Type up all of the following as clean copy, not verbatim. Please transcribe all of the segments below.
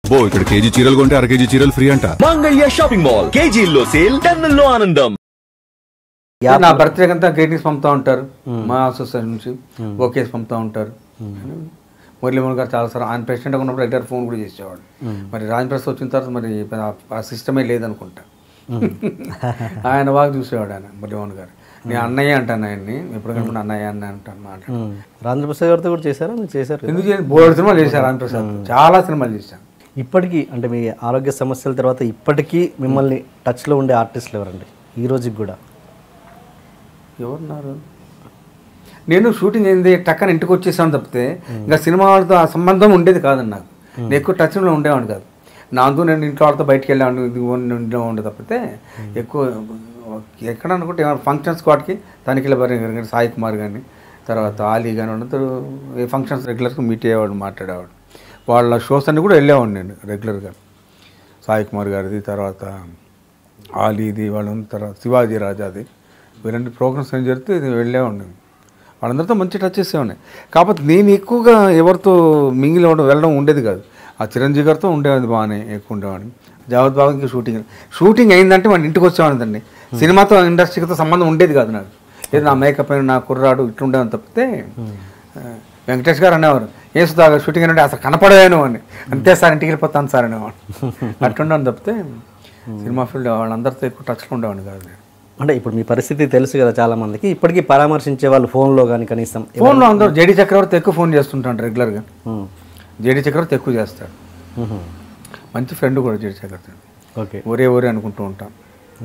ఇక్కడ కేజీ చీరలు కొంటే అర కేజీ చీరలు ఫ్రీ అంట. మంగళ్య షాపింగ్ మాల్, కేజీల్లో సేల్, టన్నుల్లో ఆనందం. నా బర్త్డే అంతా గ్రీటింగ్స్ పంపుతూ ఉంటారు మా అసోసియేషన్ నుంచి, ఓకేస్ పంపుతూ ఉంటారు. మురళీమోహన్ గారు చాలాసార్లు ఆయన ప్రెసిడెంట్గా ఉన్నప్పుడు రెగ్యులర్ ఫోన్ కూడా చేసేవాడు. మరి రాజప్రసాద్ వచ్చిన తర్వాత మరి ఆ సిస్టమే లేదనుకుంటా. ఆయన బాగా చూసేవాడు ఆయన మురళీమోహన్ గారు. నేను అన్నయ్య అంటాను ఆయన్ని, ఎప్పుడు కనుక అన్నయ్య అన్న అంటాను మాట్లాడు. రాజప్రసాద్ గారితో కూడా చేశారా? మీరు చేశారు? ఎందుకు బోర్డు సినిమాలు చేశారు రాజప్రసాద్, చాలా సినిమాలు చేశాను. ఇప్పటికీ అంటే మీ ఆరోగ్య సమస్యల తర్వాత ఇప్పటికీ మిమ్మల్ని టచ్లో ఉండే ఆర్టిస్టులు ఎవరండి ఈ రోజుకి కూడా? ఎవరున్నారు? నేను షూటింగ్ అయింది టక్కన ఇంటికి వచ్చేసాను తప్పితే ఇంకా సినిమా వాళ్ళతో ఆ సంబంధం ఉండేది కాదండి నాకు. నేను ఎక్కువ టచ్లో ఉండేవాడిని కాదు. నాతో నేను ఇంట్లో వాళ్ళతో బయటికి వెళ్ళేవాడిని, ఇది ఉండేవాడిని తప్పితే ఎక్కువ ఎక్కడ అనుకుంటే ఫంక్షన్స్ వాటికి తనిఖీల భరణి గారు కానీ, సాయి కుమార్ కానీ, తర్వాత ఆలీ కానీ అందరూ ఏ ఫంక్షన్స్ రెగ్యులర్గా మీట్ అయ్యేవాడు, మాట్లాడేవాడు. వాళ్ళ షోస్ అన్నీ కూడా వెళ్ళేవాడిని నేను రెగ్యులర్గా. సాయి కుమార్ గారిది, తర్వాత ఆలీది, వాళ్ళ తర్వాత శివాజీ రాజాది, వీరంటి ప్రోగ్రామ్స్ ఏం జరిగితే ఇది వెళ్ళేవాడిని. వాళ్ళందరితో మంచి టచ్ చేసేవాడిని. కాకపోతే నేను ఎక్కువగా ఎవరితో మింగిలి వెళ్ళడం ఉండేది కాదు. ఆ చిరంజీవి గారితో ఉండేది బాగానే ఎక్కువ ఉండేవాడిని. జావద్ బాగా షూటింగ్ అయిందంటే మన ఇంటికి వచ్చేవాడిదండి. సినిమాతో ఇండస్ట్రీతో సంబంధం ఉండేది కాదు నాకు. ఏదో నా మేకప్ అయిన నా కుర్రాడు ఇట్లుండేవని తప్పితే వెంకటేష్ గారు అనేవారు, ఏసుదాగా షూటింగ్ అంటే అసలు కనపడేను అని, అంతే సార్ ఇంటికి వెళ్ళిపోతాను సార్ అనేవాడు. అట్లుండేవాడిని తప్పితే సినిమా ఫీల్డ్ వాళ్ళందరితో ఎక్కువ టచ్లో ఉండేవాడిని కాదు. అంటే ఇప్పుడు మీ పరిస్థితి తెలుసు కదా చాలా మందికి, ఇప్పటికీ పరామర్శించే వాళ్ళు ఫోన్లో కానీ కనీసం? ఫోన్లో అందరూ జేడీ చక్రవర్తి ఎక్కువ ఫోన్ చేస్తుంటాడు రెగ్యులర్గా. జేడీ చక్రవర్తి ఎక్కువ చేస్తాడు, మంచి ఫ్రెండ్ కూడా జేడీ చక్రవర్తి. ఓకే, ఒరే అనుకుంటూ ఉంటాం.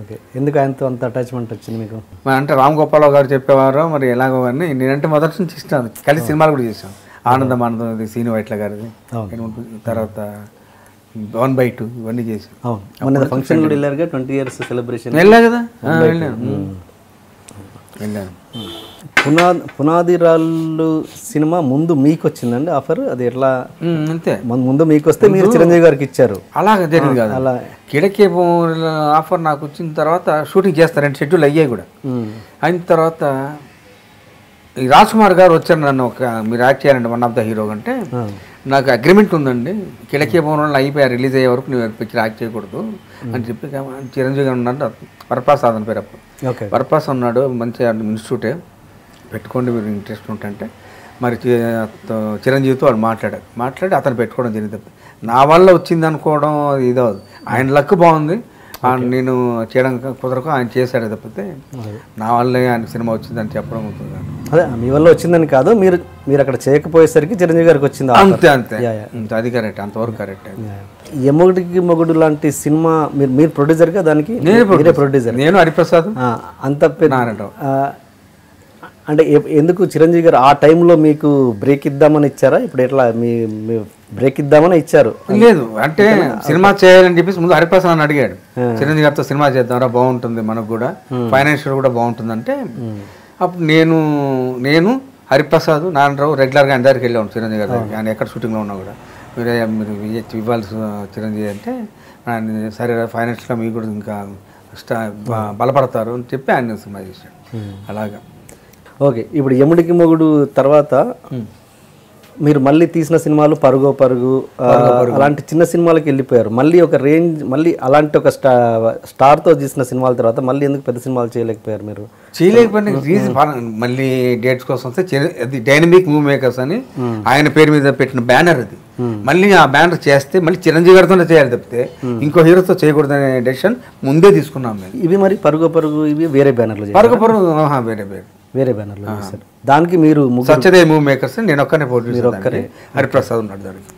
ఓకే, ఎందుకు ఆయనతో అంత అటాచ్మెంట్ వచ్చింది మీకు? అంటే రామ్ గోపాలరావు గారు చెప్పేవారు మరి ఎలాగో కానీ నేనంటే మొదటి నుంచి ఇష్టం. కలిసి సినిమాలు కూడా చేశాం. ఆనందం సీను వైట్ల గారిది, తర్వాత 1/2 ఇవన్నీ చేసాం. అవును, ఫంక్షన్ కూడా వెళ్ళారుగా, 20 years సెలబ్రేషన్ వెళ్ళా కదా, వెళ్ళాను. పునాది రాళ్ళు సినిమా ముందు మీకు వచ్చిందండి ఆఫర్? అది ఎట్లా? అంతే, ముందు మీకు వస్తే మీరు చిరంజీవి గారికి ఇచ్చారు? అలాగే జరిగింది కాదు. అలా కిడకే ఆఫర్ నాకు వచ్చిన తర్వాత షూటింగ్ చేస్తారంటే షెడ్యూల్ అయ్యాయి కూడా. అయిన తర్వాత ఈ రాజ్ కుమార్ గారు వచ్చారు, నన్ను మీరు యాక్ట్ చేయాలండి వన్ ఆఫ్ ద హీరో అంటే, నాకు అగ్రిమెంట్ ఉందండి, కిడకే భవనంలో అయిపోయారు, రిలీజ్ అయ్యే వరకు నువ్వు పిక్చర్ యాక్ట్ చేయకూడదు అని చెప్పి చిరంజీవి గారు ఉన్నాడు, వరప్రసాద్ అని పేరు అప్పుడు. వరప్రసాద్ ఉన్నాడు, మంచి ఇన్స్టిట్యూటే పెట్టుకోండి మీరు ఇంట్రెస్ట్ ఉంటే. మరి చిరంజీవితో వాడు మాట్లాడి అతను పెట్టుకోవడం జరిగింది. నా వల్ల వచ్చింది అనుకోవడం ఇదో, ఆయన లక్ బాగుంది, నేను చేయడం కుదరకు ఆయన చేశాడు తప్పితే నా వల్లే ఆయన సినిమా వచ్చిందని చెప్పడం అవుతుంది. అదే మీ వల్ల వచ్చిందని కాదు, మీరు అక్కడ చేయకపోయేసరికి చిరంజీవి గారికి వచ్చింది. అంతే, అది కరెక్ట్, అంతవరకు కరెక్ట్. ఎమ్మొగుడికి మొగుడు లాంటి సినిమా మీరు ప్రొడ్యూసర్గా దానికి? ప్రొడ్యూసర్ నేను, హరిప్రసాద్ అంత అంటే ఎందుకు చిరంజీవి గారు ఆ టైంలో మీకు బ్రేక్ ఇద్దామని ఇచ్చారా? ఇప్పుడు ఎట్లా మీ బ్రేక్ ఇద్దామని ఇచ్చారు? లేదు, అంటే సినిమా చేయాలని చెప్పేసి ముందు హరిప్రసాద్ అని అడిగాడు, చిరంజీవి గారితో సినిమా చేద్దాంరా బాగుంటుంది, మనకు కూడా ఫైనాన్షియల్ కూడా బాగుంటుంది అంటే, అప్పుడు నేను హరిప్రసాద్ నారాయణరావు రెగ్యులర్గా ఆయన దగ్గరికి వెళ్ళాము చిరంజీవి గారి దగ్గర. ఆయన ఎక్కడ షూటింగ్లో ఉన్నా కూడా మీరు ఇవ్వాల్సి చిరంజీవి అంటే, సరే ఫైనాన్షియల్గా మీకు కూడా ఇంకా బలపడతారు అని చెప్పి ఆయన సినిమా చేశాడు. అలాగా. ఓకే, ఇప్పుడు యముడికి మొగుడు తర్వాత మీరు మళ్ళీ తీసిన సినిమాలు పరుగు అలాంటి చిన్న సినిమాలకి వెళ్ళిపోయారు. మళ్ళీ ఒక రేంజ్, మళ్ళీ అలాంటి ఒక స్టార్తో తీసిన సినిమాల తర్వాత మళ్ళీ ఎందుకు పెద్ద సినిమాలు చేయలేకపోయారు మీరు? చేయలేకపోయిన రీజన్ మళ్ళీ డేట్స్ కోసం వస్తే, అది డైనమిక్ మూవీ మేకర్స్ అని ఆయన పేరు మీద పెట్టిన బ్యానర్ అది. మళ్ళీ ఆ బ్యానర్ చేస్తే మళ్ళీ చిరంజీవి గారితోనే చేయాలి తప్పితే ఇంకో హీరోతో చేయకూడదనే డెసిషన్ ముందే తీసుకున్నాం మేము. ఇవి మరి పరుగు ఇవి వేరే బ్యానర్లు? వేరే బ్యానర్లో చేశారు. దానికి మీరు సత్యదేవ్ మూవీ మేకర్స్, నేను ఒక్కనే ప్రొడ్యూసర్, ఒక్కరే హరిప్రసాద్ ఉన్నాడు దానికి.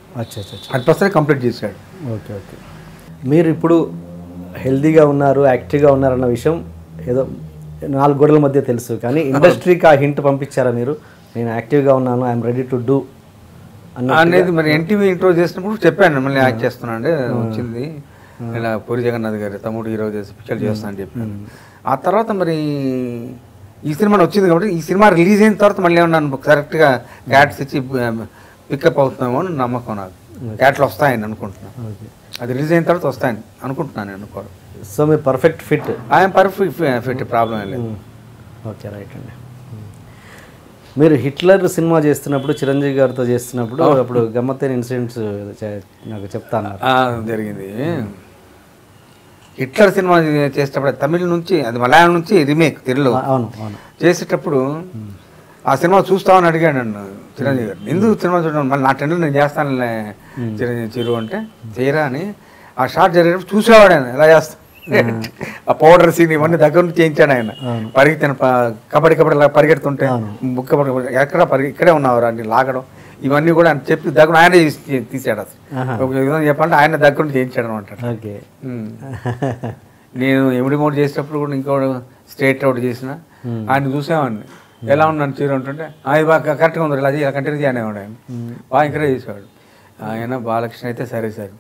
హరిప్రసాద్ కంప్లీట్ చేశాడు. ఓకే, మీరు ఇప్పుడు హెల్తీగా ఉన్నారు, యాక్టివ్గా ఉన్నారన్న విషయం ఏదో 4 గోడల మధ్య తెలుసు, కానీ ఇండస్ట్రీకి ఆ హింట్ పంపించారా మీరు? నేను యాక్టివ్గా ఉన్నాను, ఐఎమ్ రెడీ టు డూ అనేది. మరి ఎన్టీవీ ఇంట్రో చేసినప్పుడు చెప్పాను, మళ్ళీ యాక్ట్ చేస్తున్నాను వచ్చింది, ఇలా పూరి జగన్నాథ్ గారి తమ్ముడు హీరో చేసి పిక్చర్ చేస్తాను అని చెప్పాను. ఆ తర్వాత మరి ఈ సినిమా వచ్చింది కాబట్టి, ఈ సినిమా రిలీజ్ అయిన తర్వాత మళ్ళీ ఏమన్నా కరెక్ట్గా క్యాట్స్ ఇచ్చి పికప్ అవుతున్నామో అని నమ్మకం నాకు. క్యాట్లు వస్తాయని అనుకుంటున్నాను, అది రిలీజ్ అయిన తర్వాత వస్తాయని అనుకుంటున్నాను నేను అనుకోవడం. సో మీరు perfect fit? I'm perfect fit, problem ఏం లేదు. ఓకే, రైట్ అండి. మీరు హిట్లర్ సినిమా చేస్తున్నప్పుడు చిరంజీవి గారితో చేస్తున్నప్పుడు అప్పుడు గమ్మత్తైన ఇన్సిడెంట్స్ నాకు చెప్తాను. జరిగింది. హిట్లర్ సినిమా చేసేటప్పుడు తమిళ నుంచి, అది మలయాళం నుంచి రీమేక్ తెలుగులో అవును అవును చేసేటప్పుడు ఆ సినిమా చూస్తామని అడిగాడు నన్ను చిరంజీవి గారు. ఎందుకు సినిమా చూడడం, మళ్ళీ నా టెండర్ నేను చేస్తానులే చిరు అంటే చేయరా అని. ఆ షార్ట్ జరిగేటప్పుడు చూసేవాడు ఆయన ఎలా చేస్తా, ఆ పౌడర్ సీన్ ఇవన్నీ దగ్గర నుంచి చేయించాడు ఆయన. పరిగెత్తాను, కబడ్డీ ఇలా పరిగెడుతుంటే ఎక్కడ ఇక్కడే ఉన్నవారు అని లాగడం, ఇవన్నీ కూడా ఆయన చెప్పి దగ్గర ఆయన తీసాడు. అసలు ఒక విధంగా చెప్పాలంటే ఆయన దగ్గర నుంచి చేయించాడు అనమాట. నేను ఎమిడి మోడ్ చేసేటప్పుడు కూడా ఇంకో స్ట్రేట్ అవుట్ చేసిన ఆయన చూసేవాడిని, ఎలా ఉన్నాను చీర ఉంటుంటే అది బాగా కరెక్ట్గా ఉంది, ఇలా కంటిన్యూ చేయనేవాడు ఆయన. బాగా ఎంకరేజ్ చేసేవాడు ఆయన. బాలకృష్ణ అయితే సరే సరే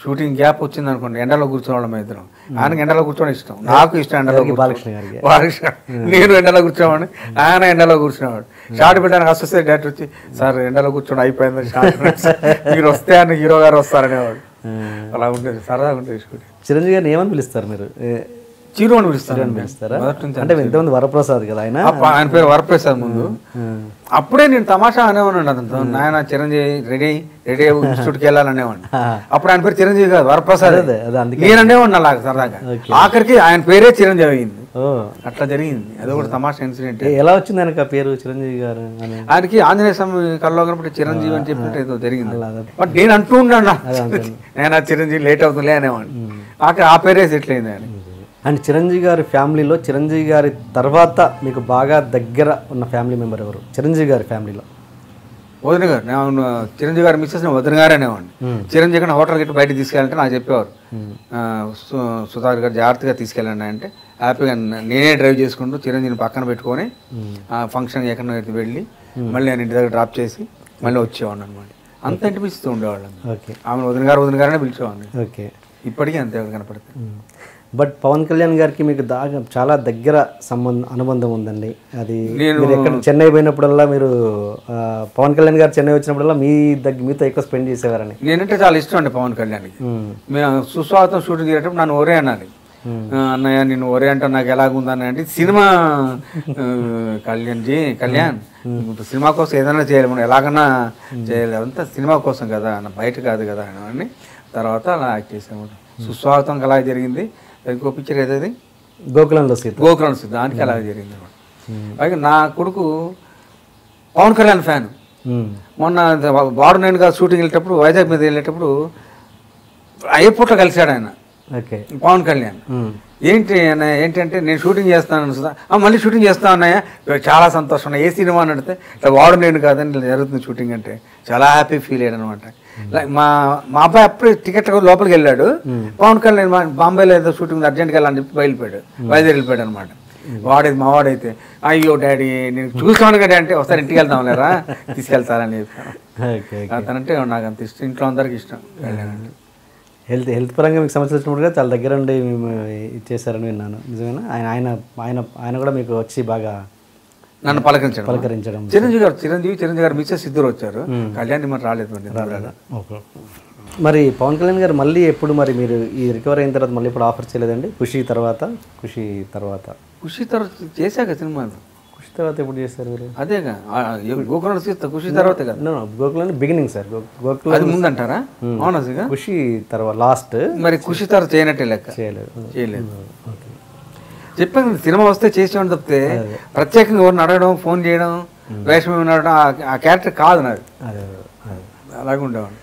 షూటింగ్ గ్యాప్ వచ్చింది అనుకోండి, ఎండలో కూర్చోవడం ఇద్దరం. ఆయనకి ఎండలో కూర్చోవడం ఇష్టం, నాకు ఇష్టం ఎండలో. బాలకృష్ణ నేను ఎండలో కూర్చోవాడిని, ఆయన ఎండలో కూర్చునేవాడు. షార్ట్ పెట్టడానికి అసోసియేట్ డైరెక్టర్ వచ్చి, సార్ ఎండలో కూర్చోండి అయిపోయింది షార్ట్, మీరు వస్తే అని హీరో గారు వస్తారనేవాడు. అలా ఉండేది, సరదాగా ఉండేది షూటింగ్. చిరంజీవి గారిని ఏమని పిలుస్తారు మీరు? చిరు అని పిలుస్తారా? అంటే ఇంతమంది వరప్రసాద్ కదా ఆయన, ఆయన పేరు వరప్రసాద్ ముందు. అప్పుడే నేను తమాషా అనేవాడిని అతనితో, నాయన చిరంజీవి రెడీ రెడీ ఇన్స్టిట్యూట్కి వెళ్ళాలనేవాడిని. అప్పుడు ఆయన పేరు చిరంజీవి కాదు వరప్రసాద్. నేను అనేవాడిని అలాగా సరదాగా. ఆఖరికి ఆయన పేరే చిరంజీవి అయింది. అట్లా జరిగింది. అది కూడా తమాషా ఇన్సిడెంట్. ఎలా వచ్చింది ఆయనకు ఆ పేరు చిరంజీవి గారు? ఆయనకి ఆంజనేయ స్వామి కల్లో కనపడి చిరంజీవి అని చెప్పినట్టు ఏదో జరిగింది. బట్ నేను అంటూ ఉన్నాను, నేను చిరంజీవి లేట్ అవుతుందిలే అనేవాడిని. ఆఖరి ఆ పేరే సెటిల్ అయింది ఆయన. అండ్ చిరంజీవి గారి ఫ్యామిలీలో చిరంజీవి గారి తర్వాత మీకు బాగా దగ్గర ఉన్న ఫ్యామిలీ మెంబర్ ఎవరు చిరంజీవి గారి ఫ్యామిలీలో? వదిన గారు. నేను చిరంజీవి గారు మిస్సెస్ వదిన గారు అనేవాడిని. చిరంజీవి గారిని హోటల్ గట్టి బయటకు తీసుకెళ్ళాలంటే నాకు చెప్పేవారు, సుధాకర్ గారు జాగ్రత్తగా తీసుకెళ్ళండి అంటే హ్యాపీగా నేనే డ్రైవ్ చేసుకుంటూ చిరంజీవిని పక్కన పెట్టుకొని ఆ ఫంక్షన్ ఎక్కడ వెళ్ళి మళ్ళీ నేను ఇంటి దగ్గర డ్రాప్ చేసి మళ్ళీ వచ్చేవాడిని అనమాట. అంత ఇంటిపిస్తూ ఉండేవాళ్ళం. ఆమె వదిన గారనే పిలిచేవాడిని. ఓకే, ఇప్పటికీ అంతే కనపడుతుంది. బట్ పవన్ కళ్యాణ్ గారికి మీకు చాలా దగ్గర అనుబంధం ఉందండి. అది మీరు ఎక్కడ చెన్నై పోయినప్పుడల్లా మీరు పవన్ కళ్యాణ్ గారు చెన్నై వచ్చినప్పుడల్లా మీతో ఎక్కువ స్పెండ్ చేసేవారని. నేనంటే చాలా ఇష్టం అండి పవన్ కళ్యాణ్కి. మేము సుస్వాగతం షూటింగ్ చేసేటప్పుడు నన్ను ఒరే అనాలి. అన్నయ్య నేను ఒరే అంటే నాకు ఎలాగుందని అంటే, సినిమా కళ్యాణ్ సినిమా కోసం ఏదైనా చేయాలి, మనం ఎలాగన్నా చేయాలి, అంతా సినిమా కోసం కదా అన్న, బయట కాదు కదా అని. తర్వాత అలా యాక్ట్ చేసాము. సుస్వాగతం అలా జరిగింది. ఇంకో పిక్చర్ ఏదది గోకులంలో సీత, దానికి అలాగే జరిగింది అనమాట. పైగా నా కొడుకు పవన్ కళ్యాణ్ ఫ్యాన్. మొన్న బాడు నేను కాదు షూటింగ్ వెళ్ళేటప్పుడు, వైజాగ్ మీద వెళ్ళేటప్పుడు ఎయిర్పోర్ట్లో కలిశాడు ఆయన పవన్ కళ్యాణ్. ఏంటంటే నేను షూటింగ్ చేస్తాను సుధా, మళ్ళీ షూటింగ్ చేస్తా అన్నయ్య, చాలా సంతోషం. ఏ సినిమా అని అడిగితే ఇట్లా వాడు నేను కాదని ఇలా జరుగుతుంది షూటింగ్ అంటే చాలా హ్యాపీ ఫీల్ అయ్యాడు అనమాట. మా అబ్బాయి అప్పుడు టికెట్ లోపలికి వెళ్ళాడు. పవన్ కళ్యాణ్ బాంబేలో ఏదో షూటింగ్ అర్జెంట్గా వెళ్ళాలని చెప్పి వైజాగ్ వెళ్ళిపోయాడు అనమాట. మా వాడైతే అయ్యో డాడీ నేను చూస్తాను కదా అంటే, ఒకసారి ఇంటికి వెళ్తాం లేరా తీసుకెళ్తారని చెప్పాను. అతనంటే నాకు అంత ఇష్టం, ఇంట్లో అందరికి ఇష్టం. హెల్త్ పరంగా మీకు సమస్యలు వచ్చినప్పుడు కూడా చాలా దగ్గర ఉండి మేము ఇచ్చేసారని విన్నాను. నిజమేనా? ఆయన కూడా మీకు వచ్చి బాగా నన్ను పలకరించడం. చిరంజీవి గారు మిస్సెస్ ఇద్దరు వచ్చారు, కళ్యాణ్ మరి రాలేదు. మరి పవన్ కళ్యాణ్ గారు మళ్ళీ ఎప్పుడు మరి మీరు ఈ రికవర్ అయిన తర్వాత మళ్ళీ ఇప్పుడు ఆఫర్ చేయలేదండి? ఖుషి తర్వాత చేశాక సినిమాలు. ఖుషి తర్వాత ఎప్పుడు చేశారు మీరు? అదేగా గోకులం ఖుషి తర్వాత కదా. గోకులం బిగినింగ్ సార్, గోకులం అది ముందంటారా? అవునా? ఖుషి తర్వాత లాస్ట్. మరి ఖుషి తర్వాత చేయనట్టే లెక్క. చేయలేదు. చెప్పాను సినిమా వస్తే చేసేవాడిని తప్పితే ప్రత్యేకంగా ఎవరిని అడగడం, ఫోన్ చేయడం, వేషం అడగడం ఆ క్యారెక్టర్ కాదు నాది. అలాగే ఉండేవాడు.